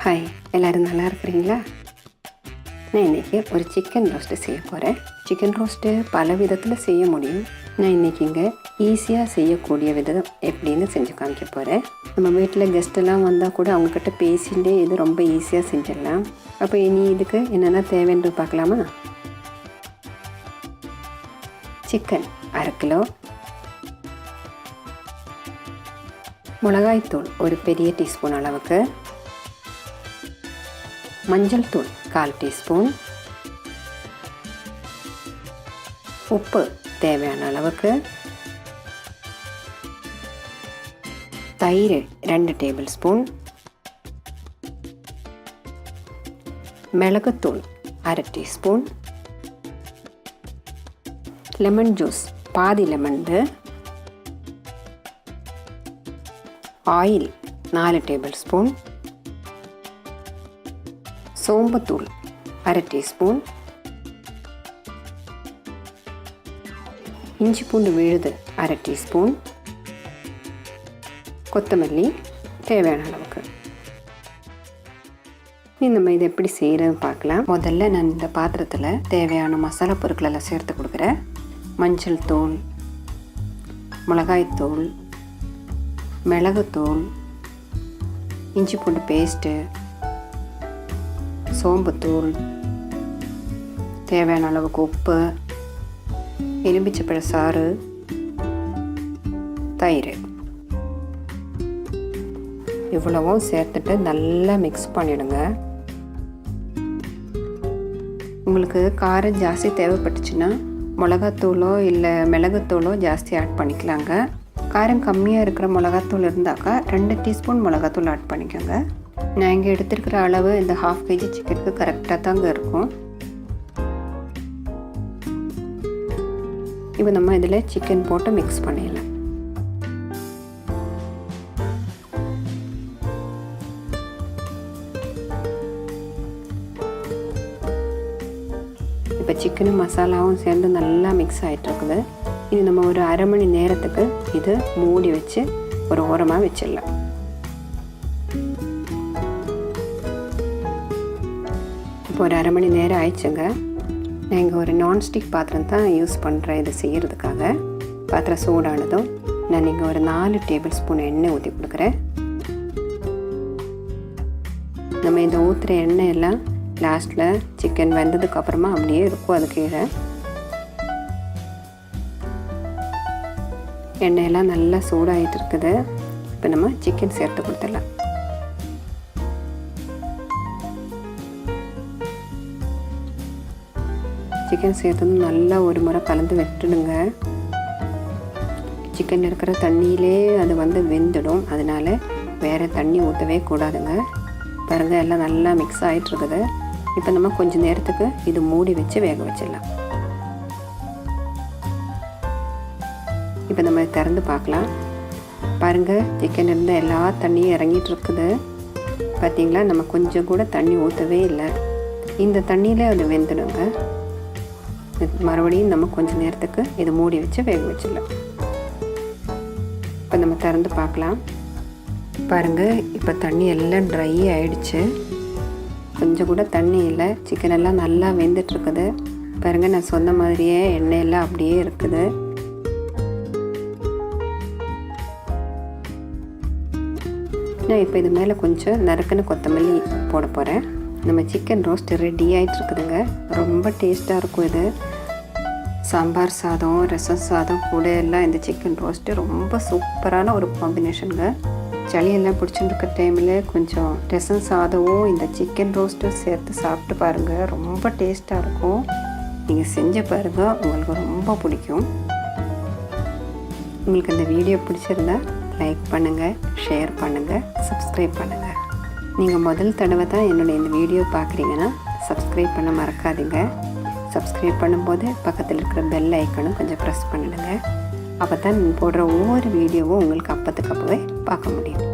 Hi, எல்லோரும் நல்லா இருக்கிறீங்களா? நான் இன்றைக்கி ஒரு சிக்கன் ரோஸ்ட்டு செய்ய போகிறேன். சிக்கன் ரோஸ்ட்டு பல விதத்தில் செய்ய முடியும். நான் இன்றைக்கி இங்கே ஈஸியாக செய்யக்கூடிய விதம் எப்படின்னு செஞ்சு காமிக்க போகிறேன். நம்ம வீட்டில் கெஸ்ட்டெல்லாம் வந்தால் கூட அவங்கக்கிட்ட பேசிகிட்டே இது ரொம்ப ஈஸியாக செஞ்சிடலாம். அப்போ இனி இதுக்கு என்னென்ன தேவைன்னு பார்க்கலாமா? சிக்கன் 1/2 கிலோ, மிளகாய்த்தூள் ஒரு பெரிய டீஸ்பூன் அளவுக்கு, மஞ்சள் தூள் 1/4 டீஸ்பூன், உப்பு தேவையான அளவுக்கு, தயிர் 2 டேபிள் ஸ்பூன், மிளகுத்தூள் 1/2 டீஸ்பூன், லெமன் ஜூஸ் பாதி லெமன்து, ஆயில் 4 டேபிள் ஸ்பூன், சோம்புத்தூள் 1/2 டீஸ்பூன், இஞ்சி பூண்டு விழுது 1/2 டீஸ்பூன், கொத்தமல்லி தேவையான அளவுக்கு. நம்ம இதை எப்படி செய்கிறதுன்னு பார்க்கலாம். முதல்ல நான் இந்த பாத்திரத்தில் தேவையான மசாலா பொருட்களெல்லாம் சேர்த்து கொடுக்குறேன். மஞ்சள் தூள், மிளகாய்த்தூள், மிளகுத்தூள், இஞ்சி பூண்டு பேஸ்ட்டு, சோம்புத்தூள், தேவையான அளவுக்கு உப்பு, எலுமிச்சைப்பழ சாறு, தயிர், இவ்வளவும் சேர்த்துட்டு நல்லா மிக்ஸ் பண்ணிவிடுங்க. உங்களுக்கு காரம் ஜாஸ்தி தேவைப்பட்டுச்சுன்னா மிளகாத்தூளோ இல்லை மிளகுத்தூளோ ஜாஸ்தி ஆட் பண்ணிக்கலாங்க. காரம் கம்மியாக இருக்கிற மிளகாத்தூள் இருந்தாக்கா 2 டீஸ்பூன் மிளகாத்தூள் ஆட் பண்ணிக்கோங்க. நான் இங்கே எடுத்துருக்கிற அளவு இந்த 1/2 kg சிக்கனுக்கு கரெக்டாக தாங்க இருக்கும். இப்போ நம்ம இதில் சிக்கன் போட்டு மிக்ஸ் பண்ணிடலாம். இப்போ சிக்கனும் மசாலாவும் சேர்ந்து நல்லா மிக்ஸ் ஆகிட்டு இருக்குது. இது நம்ம ஒரு 1/2 மணி நேரத்துக்கு இது மூடி வச்சு ஒரு ஓரமாக வச்சிடலாம். இப்போ ஒரு 1/2 மணி நேரம் ஆயிடுச்சுங்க. நான் இங்கே ஒரு நான்ஸ்டிக் பாத்திரம் தான் யூஸ் பண்ணுறேன் இது செய்கிறதுக்காக. பாத்திரம் சூடானதும் நான் இங்கே ஒரு 4 டேபிள் ஸ்பூன் எண்ணெய் ஊற்றி கொடுக்குறேன். நம்ம இந்த ஊற்றுற எண்ணெய் எல்லாம் லாஸ்ட்டில் சிக்கன் வெந்ததுக்கப்புறமா அப்படியே இருக்கும். அது கீழே எண்ணெயெல்லாம் நல்லா சூடாகிட்டு இருக்குது. இப்போ நம்ம சிக்கன் சேர்த்து கொடுத்துடலாம். சிக்கன் சேர்த்ததும் நல்லா ஒரு முறை கலந்து விட்டுடுங்க. சிக்கன் இருக்கிற தண்ணியிலே அது வெந்துடும். அதனால் வேறு தண்ணி ஊற்றவே கூடாதுங்க. பாருங்கள், எல்லாம் நல்லா மிக்ஸ் ஆகிட்டுருக்குது. இப்போ நம்ம கொஞ்சம் நேரத்துக்கு இது மூடி வச்சு வேக வச்சிடலாம். இப்போ நம்ம திறந்து பார்க்கலாம். பாருங்கள், சிக்கன் இருந்த எல்லா தண்ணியும் இறங்கிட்டு இருக்குது. பார்த்திங்களா, நம்ம கொஞ்சம் கூட தண்ணி ஊற்றவே இல்லை. இந்த தண்ணியில் அது வெந்துடுங்க. மறுபடியும் நம்ம கொஞ்சம் நேரத்துக்கு இது மூடி வச்சு வேக வச்சிடலாம். இப்போ நம்ம திறந்து பார்க்கலாம். பாருங்கள், இப்போ தண்ணி எல்லாம் ட்ரை ஆகிடுச்சு. கொஞ்சம் கூட தண்ணி இல்லை. சிக்கன் எல்லாம் நல்லா வெந்துட்டுருக்குது. பாருங்கள், நான் சொன்ன மாதிரியே எண்ணெயெல்லாம் அப்படியே இருக்குது. நான் இப்போ இது மேலே கொஞ்சம் நறுக்குன்னு கொத்தமல்லி போட போகிறேன். நம்ம சிக்கன் ரோஸ்ட் ரெடி ஆகிட்டு இருக்குதுங்க. ரொம்ப டேஸ்ட்டாக இருக்கும். இது சாம்பார் சாதம், ரசம் சாதம் கூட எல்லாம் இந்த சிக்கன் ரோஸ்ட்டு ரொம்ப சூப்பரான ஒரு காம்பினேஷனுங்க. சளியெல்லாம் பிடிச்சிருக்க டைமில் கொஞ்சம் ரசம் சாதமும் இந்த சிக்கன் ரோஸ்ட்டும் சேர்த்து சாப்பிட்டு பாருங்கள். ரொம்ப டேஸ்ட்டாக இருக்கும். நீங்கள் செஞ்சு பாருங்கள், உங்களுக்கு ரொம்ப பிடிக்கும். உங்களுக்கு இந்த வீடியோ பிடிச்சிருந்தா லைக் பண்ணுங்கள், ஷேர் பண்ணுங்கள், சப்ஸ்கிரைப் பண்ணுங்கள். நீங்கள் முதல் தடவை தான் என்னுடைய இந்த வீடியோ பார்க்குறீங்கன்னா சப்ஸ்கிரைப் பண்ண மறக்காதீங்க. சப்ஸ்கிரைப் பண்ணும்போது பக்கத்தில் இருக்கிற பெல் ஐக்கனும் கொஞ்சம் ப்ரெஸ் பண்ணிடுங்க. அப்போ தான் போடுற ஒவ்வொரு வீடியோவும் உங்களுக்கு அப்போவே பார்க்க முடியும்.